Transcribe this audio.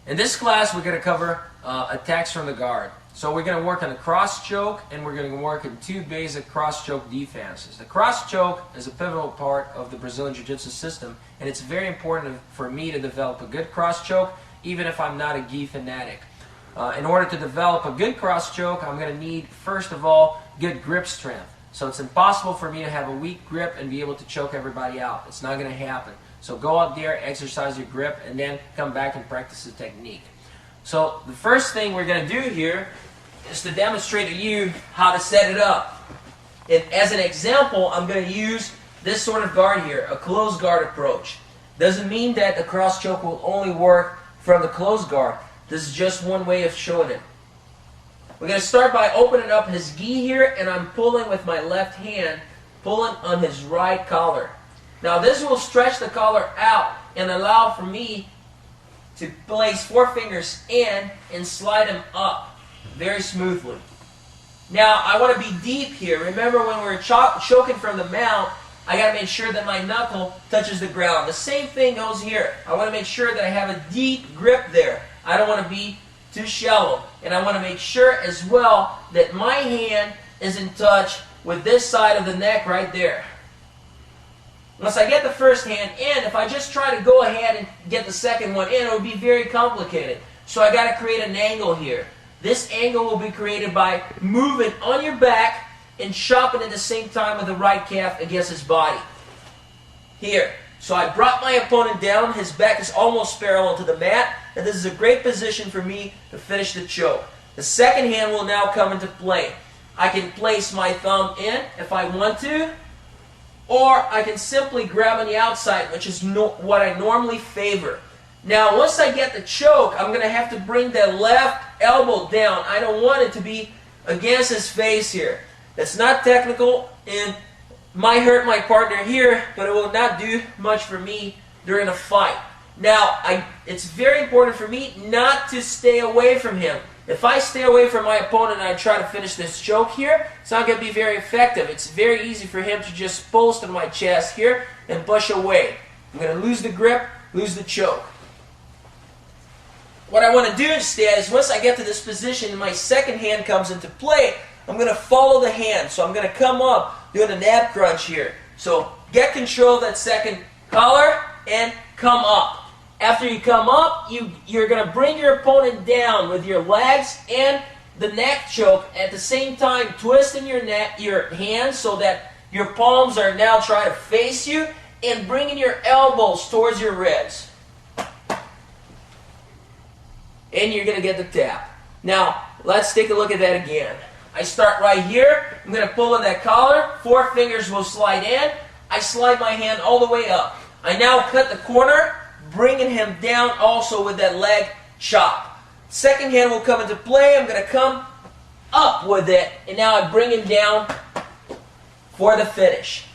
In this class, we're going to cover attacks from the guard. So we're going to work on the cross choke, and we're going to work in two basic cross choke defenses. The cross choke is a pivotal part of the Brazilian Jiu-Jitsu system, and it's very important for me to develop a good cross choke, even if I'm not a gi fanatic. In order to develop a good cross choke, I'm going to need, first of all, good grip strength. So it's impossible for me to have a weak grip and be able to choke everybody out. It's not going to happen. So go out there, exercise your grip, and then come back and practice the technique. So the first thing we're going to do here is to demonstrate to you how to set it up. And as an example, I'm going to use this sort of guard here, a closed guard approach. Doesn't mean that the cross choke will only work from the closed guard. This is just one way of showing it. We're going to start by opening up his gi here, and I'm pulling with my left hand, pulling on his right collar. Now this will stretch the collar out and allow for me to place 4 fingers in and slide them up very smoothly. Now I want to be deep here. Remember, when we're choking from the mount, I got to make sure that my knuckle touches the ground. The same thing goes here. I want to make sure that I have a deep grip there. I don't want to be too shallow. And I want to make sure as well that my hand is in touch with this side of the neck right there. Once I get the first hand in, if I just try to go ahead and get the second one in, it would be very complicated. So I got to create an angle here. This angle will be created by moving on your back and chopping at the same time with the right calf against his body. Here. So I brought my opponent down. His back is almost parallel to the mat, and this is a great position for me to finish the choke. The second hand will now come into play. I can place my thumb in if I want to, or I can simply grab on the outside, which is what I normally favor. Now, once I get the choke, I'm going to have to bring the left elbow down. I don't want it to be against his face here. That's not technical, and might hurt my partner here, but it will not do much for me during a fight. Now, it's very important for me not to stay away from him. If I stay away from my opponent and I try to finish this choke here, it's not going to be very effective. It's very easy for him to just post on my chest here and push away. I'm going to lose the grip, lose the choke. What I want to do instead is, once I get to this position and my second hand comes into play, I'm going to follow the hand. So I'm going to come up doing an ab crunch here. So get control of that second collar and come up. After you come up, you're going to bring your opponent down with your legs and the neck choke. At the same time, twisting your hands so that your palms are now trying to face you, and bringing your elbows towards your ribs. And you're going to get the tap. Now, let's take a look at that again. I start right here. I'm going to pull in that collar. 4 fingers will slide in. I slide my hand all the way up. I now cut the corner, bringing him down also with that leg chop. Second hand will come into play. I'm going to come up with it, and now I bring him down for the finish.